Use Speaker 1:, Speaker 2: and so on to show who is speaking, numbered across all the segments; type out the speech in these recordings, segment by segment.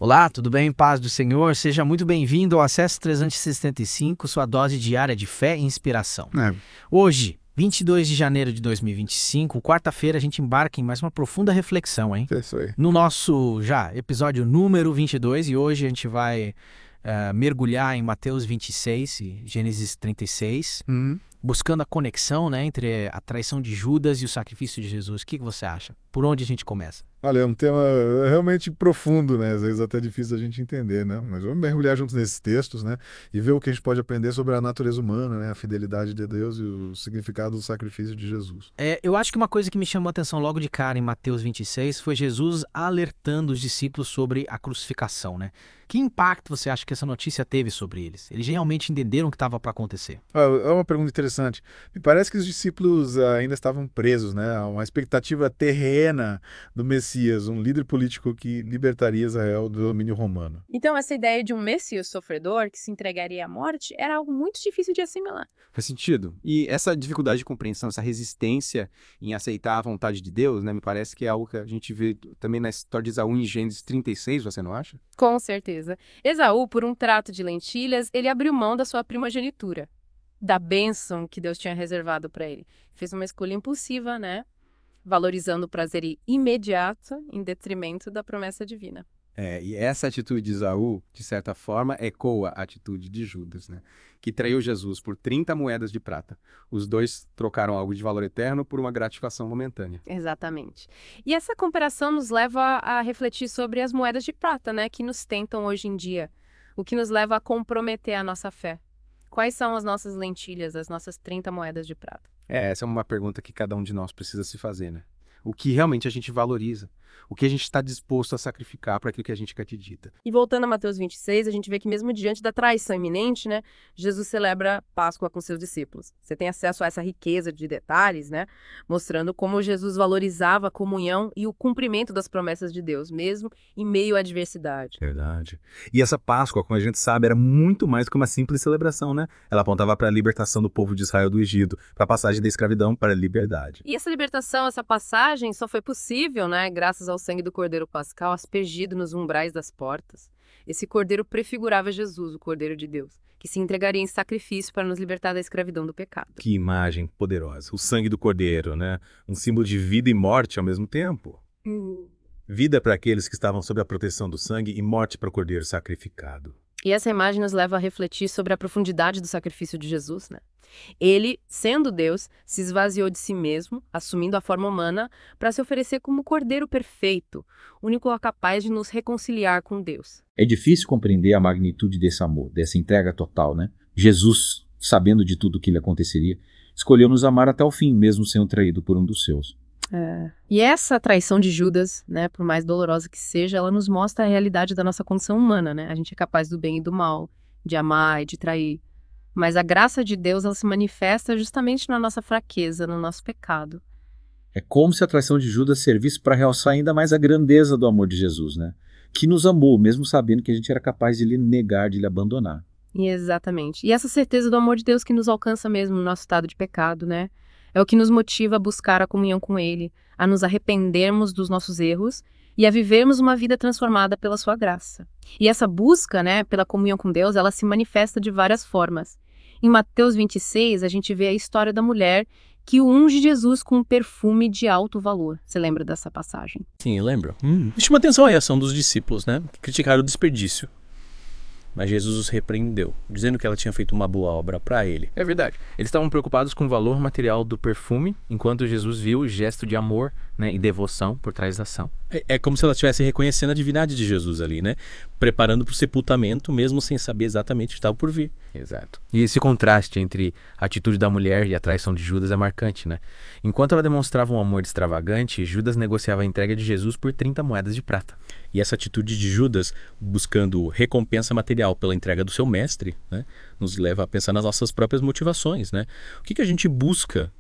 Speaker 1: Olá, tudo bem? Paz do Senhor. Seja muito bem-vindo ao Acesso 365, sua dose diária de fé e inspiração. Hoje, 22 de janeiro de 2025, quarta-feira, a gente embarca em mais uma profunda reflexão, hein?
Speaker 2: É isso aí.
Speaker 1: No nosso episódio número 22, e hoje a gente vai mergulhar em Mateus 26 e Gênesis 36, buscando a conexão, né, entre a traição de Judas e o sacrifício de Jesus. O que você acha? Por onde a gente começa?
Speaker 2: Olha, é um tema realmente profundo, né? Às vezes até difícil a gente entender, né? Mas vamos mergulhar juntos nesses textos, né? E ver o que a gente pode aprender sobre a natureza humana, né? A fidelidade de Deus e o significado do sacrifício de Jesus.
Speaker 1: Eu acho que uma coisa que me chamou a atenção logo de cara em Mateus 26 foi Jesus alertando os discípulos sobre a crucificação, né? Que impacto você acha que essa notícia teve sobre eles? Eles realmente entenderam o que estava para acontecer?
Speaker 2: É uma pergunta interessante. Me parece que os discípulos ainda estavam presos, né? A uma expectativa terrena do Messias, um líder político que libertaria Israel do domínio romano.
Speaker 3: Então, essa ideia de um Messias sofredor que se entregaria à morte era algo muito difícil de assimilar.
Speaker 4: Faz sentido. E essa dificuldade de compreensão, essa resistência em aceitar a vontade de Deus, né, me parece que é algo que a gente vê também na história de Esaú em Gênesis 36, você não acha?
Speaker 3: Com certeza. Esaú, por um trato de lentilhas, ele abriu mão da sua primogenitura, da bênção que Deus tinha reservado para ele. Fez uma escolha impulsiva, né? Valorizando o prazer imediato em detrimento da promessa divina.
Speaker 4: E essa atitude de Esaú, de certa forma, ecoa a atitude de Judas, né, que traiu Jesus por 30 moedas de prata. Os dois trocaram algo de valor eterno por uma gratificação momentânea.
Speaker 3: Exatamente. E essa comparação nos leva a refletir sobre as moedas de prata, né, que nos tentam hoje em dia, o que nos leva a comprometer a nossa fé. Quais são as nossas lentilhas, as nossas 30 moedas de prata?
Speaker 4: Essa é uma pergunta que cada um de nós precisa se fazer, né? O que realmente a gente valoriza? O que a gente está disposto a sacrificar para aquilo que a gente acredita?
Speaker 3: E voltando a Mateus 26, a gente vê que mesmo diante da traição iminente, né, Jesus celebra Páscoa com seus discípulos. Você tem acesso a essa riqueza de detalhes, né, mostrando como Jesus valorizava a comunhão e o cumprimento das promessas de Deus, mesmo em meio à adversidade.
Speaker 5: Verdade. E essa Páscoa, como a gente sabe, era muito mais que uma simples celebração, né? Ela apontava para a libertação do povo de Israel do Egito, para a passagem da escravidão para a liberdade.
Speaker 3: E essa libertação, essa passagem só foi possível, né, graças ao sangue do Cordeiro Pascal aspergido nos umbrais das portas. Esse cordeiro prefigurava Jesus, o Cordeiro de Deus, que se entregaria em sacrifício para nos libertar da escravidão do pecado.
Speaker 5: Que imagem poderosa. O sangue do Cordeiro, né? Um símbolo de vida e morte ao mesmo tempo. Vida para aqueles que estavam sob a proteção do sangue e morte para o Cordeiro sacrificado.
Speaker 3: E essa imagem nos leva a refletir sobre a profundidade do sacrifício de Jesus, né? Ele, sendo Deus, se esvaziou de si mesmo, assumindo a forma humana, para se oferecer como Cordeiro perfeito, único capaz de nos reconciliar com Deus.
Speaker 6: É difícil compreender a magnitude desse amor, dessa entrega total, né? Jesus, sabendo de tudo o que lhe aconteceria, escolheu nos amar até o fim, mesmo sendo traído por um dos seus.
Speaker 3: E essa traição de Judas, né, por mais dolorosa que seja, ela nos mostra a realidade da nossa condição humana, né? A gente é capaz do bem e do mal, de amar e de trair. Mas a graça de Deus, ela se manifesta justamente na nossa fraqueza, no nosso pecado.
Speaker 6: É como se a traição de Judas servisse para realçar ainda mais a grandeza do amor de Jesus, né? Que nos amou, mesmo sabendo que a gente era capaz de lhe negar, de lhe abandonar.
Speaker 3: Exatamente. E essa certeza do amor de Deus que nos alcança mesmo no nosso estado de pecado, né? É o que nos motiva a buscar a comunhão com Ele, a nos arrependermos dos nossos erros e a vivermos uma vida transformada pela sua graça. E essa busca, né, pela comunhão com Deus, ela se manifesta de várias formas. Em Mateus 26, a gente vê a história da mulher que unge Jesus com um perfume de alto valor. Você lembra dessa passagem?
Speaker 7: Sim, eu lembro. Me chama atenção a reação dos discípulos, né? Que criticaram o desperdício. Mas Jesus os repreendeu, dizendo que ela tinha feito uma boa obra para ele.
Speaker 1: É verdade. Eles estavam preocupados com o valor material do perfume, enquanto Jesus viu o gesto de amor, né, e devoção por trás da ação.
Speaker 7: É como se ela estivesse reconhecendo a divindade de Jesus ali, né? Preparando para o sepultamento, mesmo sem saber exatamente o que estava por vir.
Speaker 1: Exato. E esse contraste entre a atitude da mulher e a traição de Judas é marcante, né? Enquanto ela demonstrava um amor extravagante, Judas negociava a entrega de Jesus por 30 moedas de prata.
Speaker 7: E essa atitude de Judas, buscando recompensa material pela entrega do seu mestre, né, nos leva a pensar nas nossas próprias motivações, né? O que a gente busca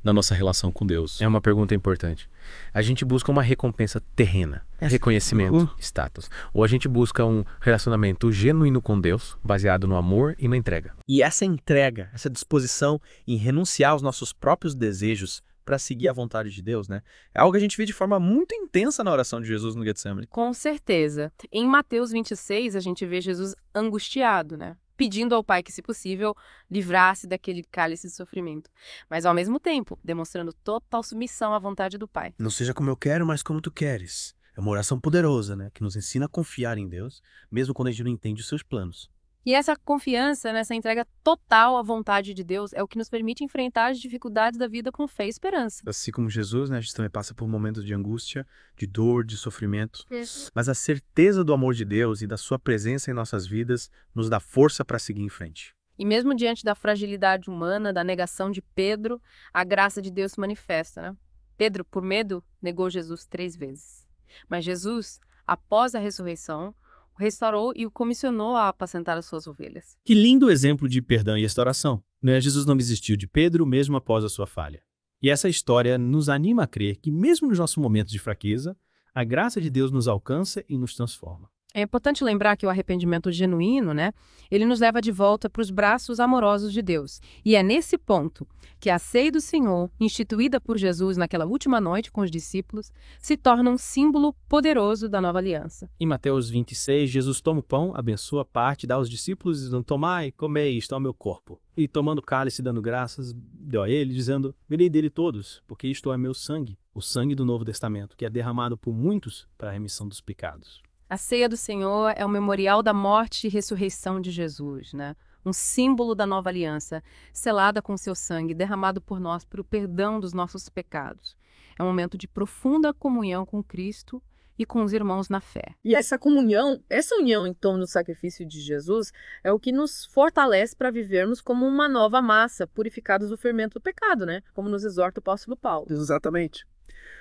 Speaker 7: na nossa relação com Deus?
Speaker 1: É uma pergunta importante. A gente busca uma recompensa terrena, reconhecimento, status. Ou a gente busca um relacionamento genuíno com Deus, baseado no amor e na entrega.
Speaker 8: E essa entrega, essa disposição em renunciar aos nossos próprios desejos para seguir a vontade de Deus, né? É algo que a gente vê de forma muito intensa na oração de Jesus no Getsemane.
Speaker 3: Com certeza. Em Mateus 26, a gente vê Jesus angustiado, né? Pedindo ao Pai que, se possível, livrasse daquele cálice de sofrimento. Mas, ao mesmo tempo, demonstrando total submissão à vontade do Pai.
Speaker 9: Não seja como eu quero, mas como tu queres. É uma oração poderosa, né? Que nos ensina a confiar em Deus, mesmo quando a gente não entende os seus planos.
Speaker 3: E essa confiança, nessa entrega total à vontade de Deus, é o que nos permite enfrentar as dificuldades da vida com fé e esperança.
Speaker 9: Assim como Jesus, né, a gente também passa por momentos de angústia, de dor, de sofrimento. Mas a certeza do amor de Deus e da sua presença em nossas vidas nos dá força para seguir em frente.
Speaker 3: E mesmo diante da fragilidade humana, da negação de Pedro, a graça de Deus se manifesta, né? Pedro, por medo, negou Jesus 3 vezes. Mas Jesus, após a ressurreição, o restaurou e o comissionou a apacentar as suas ovelhas.
Speaker 8: Que lindo exemplo de perdão e restauração, né? Jesus não desistiu de Pedro mesmo após a sua falha. E essa história nos anima a crer que mesmo nos nossos momentos de fraqueza, a graça de Deus nos alcança e nos transforma.
Speaker 3: É importante lembrar que o arrependimento genuíno, né, ele nos leva de volta para os braços amorosos de Deus. E é nesse ponto que a ceia do Senhor, instituída por Jesus naquela última noite com os discípulos, se torna um símbolo poderoso da nova aliança.
Speaker 8: Em Mateus 26, Jesus toma o pão, abençoa a parte, dá aos discípulos, dizendo: tomai, comei, isto é o meu corpo. E tomando o cálice e dando graças, deu a ele, dizendo: bebei dele todos, porque isto é meu sangue, o sangue do Novo Testamento, que é derramado por muitos para a remissão dos pecados.
Speaker 3: A ceia do Senhor é o memorial da morte e ressurreição de Jesus, né? Um símbolo da nova aliança, selada com seu sangue, derramado por nós para o perdão dos nossos pecados. É um momento de profunda comunhão com Cristo e com os irmãos na fé.
Speaker 10: E essa comunhão, essa união em torno do sacrifício de Jesus é o que nos fortalece para vivermos como uma nova massa, purificados do fermento do pecado, né? Como nos exorta o apóstolo Paulo.
Speaker 11: Exatamente.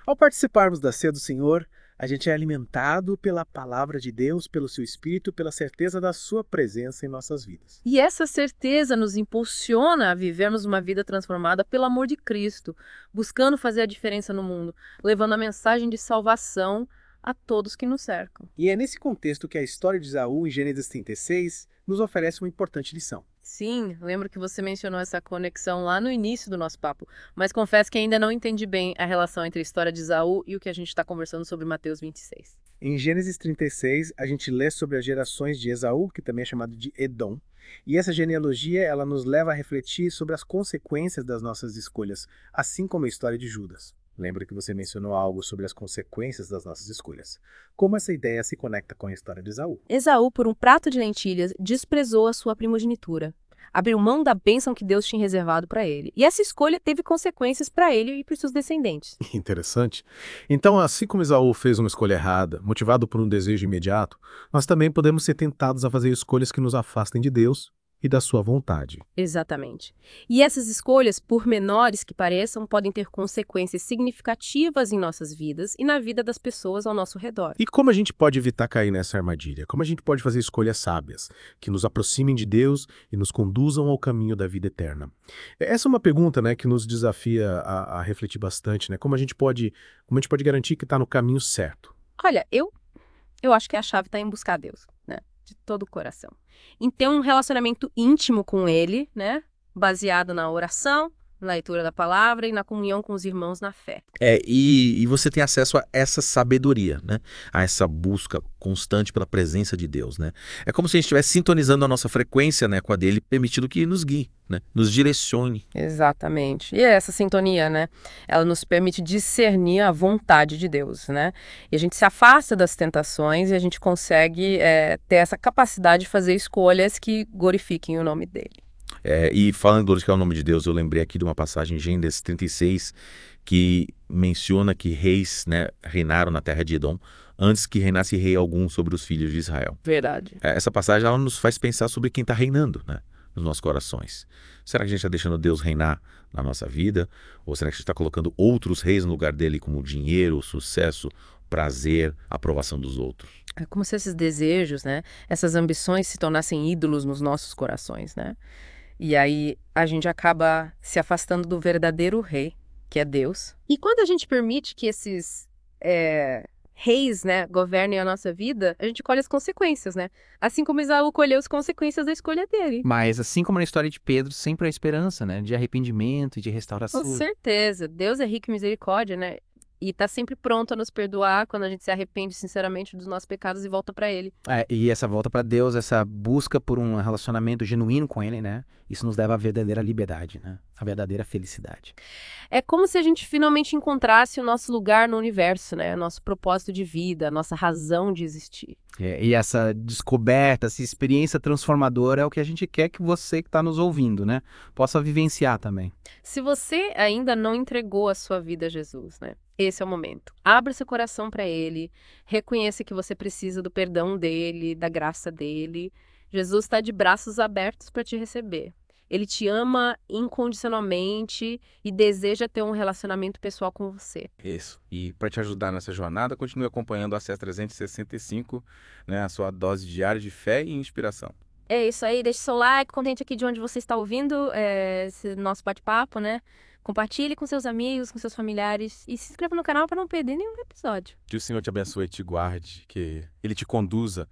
Speaker 11: Ao participarmos da ceia do Senhor, a gente é alimentado pela palavra de Deus, pelo seu Espírito, pela certeza da sua presença em nossas vidas.
Speaker 10: E essa certeza nos impulsiona a vivermos uma vida transformada pelo amor de Cristo, buscando fazer a diferença no mundo, levando a mensagem de salvação a todos que nos cercam.
Speaker 11: E é nesse contexto que a história de Esaú, em Gênesis 36, nos oferece uma importante lição.
Speaker 3: Sim, lembro que você mencionou essa conexão lá no início do nosso papo, mas confesso que ainda não entendi bem a relação entre a história de Esaú e o que a gente está conversando sobre Mateus 26.
Speaker 11: Em Gênesis 36, a gente lê sobre as gerações de Esaú, que também é chamado de Edom. E essa genealogia, ela nos leva a refletir sobre as consequências das nossas escolhas, assim como a história de Judas. Lembra que você mencionou algo sobre as consequências das nossas escolhas. Como essa ideia se conecta com a história de Esaú?
Speaker 3: Esaú, por um prato de lentilhas, desprezou a sua primogenitura. Abriu mão da bênção que Deus tinha reservado para ele. E essa escolha teve consequências para ele e para os seus descendentes.
Speaker 2: Interessante. Então, assim como Esaú fez uma escolha errada, motivado por um desejo imediato, nós também podemos ser tentados a fazer escolhas que nos afastem de Deus e da sua vontade.
Speaker 3: Exatamente. E essas escolhas, por menores que pareçam, podem ter consequências significativas em nossas vidas e na vida das pessoas ao nosso redor.
Speaker 2: E como a gente pode evitar cair nessa armadilha? Como a gente pode fazer escolhas sábias, que nos aproximem de Deus e nos conduzam ao caminho da vida eterna? Essa é uma pergunta, né, que nos desafia a refletir bastante, né? Como a gente pode garantir que está no caminho certo?
Speaker 3: Olha, eu acho que a chave está em buscar Deus, né? De todo o coração. Em ter um relacionamento íntimo com Ele, né? Baseado na oração, na leitura da palavra e na comunhão com os irmãos na fé.
Speaker 7: E você tem acesso a essa sabedoria, né? A essa busca constante pela presença de Deus, né? É como se a gente estivesse sintonizando a nossa frequência, né, com a dele, permitindo que nos guie, né? Nos direcione.
Speaker 3: Exatamente. E essa sintonia, né? Ela nos permite discernir a vontade de Deus, né? E a gente se afasta das tentações e a gente consegue ter essa capacidade de fazer escolhas que glorifiquem o nome dele.
Speaker 7: E falando em glorificar o nome de Deus, eu lembrei aqui de uma passagem em Gênesis 36 que menciona que reis, né, reinaram na terra de Edom antes que reinasse rei algum sobre os filhos de Israel.
Speaker 3: Verdade.
Speaker 7: Essa passagem ela nos faz pensar sobre quem está reinando, né, nos nossos corações. Será que a gente está deixando Deus reinar na nossa vida? Ou será que a gente está colocando outros reis no lugar dele, como dinheiro, sucesso, prazer, aprovação dos outros?
Speaker 3: É como se esses desejos, né, essas ambições se tornassem ídolos nos nossos corações, né? E aí a gente acaba se afastando do verdadeiro rei, que é Deus. E quando a gente permite que esses reis, né, governem a nossa vida, a gente colhe as consequências, né? Assim como Esaú colheu as consequências da escolha dele.
Speaker 1: Mas assim como na história de Pedro, sempre há esperança, né? De arrependimento e de restauração.
Speaker 3: Com certeza. Deus é rico em misericórdia, né? E tá sempre pronto a nos perdoar quando a gente se arrepende sinceramente dos nossos pecados e volta pra Ele.
Speaker 1: E essa volta pra Deus, essa busca por um relacionamento genuíno com Ele, né? Isso nos leva à verdadeira liberdade, né? A verdadeira felicidade.
Speaker 3: É como se a gente finalmente encontrasse o nosso lugar no universo, né? Nosso propósito de vida, a nossa razão de existir.
Speaker 1: E essa descoberta, essa experiência transformadora é o que a gente quer que você que está nos ouvindo, né? Possa vivenciar também.
Speaker 3: Se você ainda não entregou a sua vida a Jesus, né? Esse é o momento. Abra seu coração para Ele, reconheça que você precisa do perdão dEle, da graça dEle. Jesus está de braços abertos para te receber. Ele te ama incondicionalmente e deseja ter um relacionamento pessoal com você.
Speaker 7: Isso. E para te ajudar nessa jornada, continue acompanhando a CES 365, né, a sua dose diária de fé e inspiração.
Speaker 10: É isso aí, deixe seu like, contente aqui de onde você está ouvindo esse nosso bate-papo, né? Compartilhe com seus amigos, com seus familiares e se inscreva no canal para não perder nenhum episódio.
Speaker 7: Que o Senhor te abençoe e te guarde, que Ele te conduza,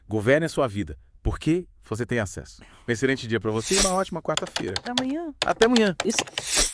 Speaker 7: governe a sua vida, porque você tem acesso. Um excelente dia para você e uma ótima quarta-feira.
Speaker 10: Até amanhã.
Speaker 7: Até amanhã.
Speaker 10: Isso.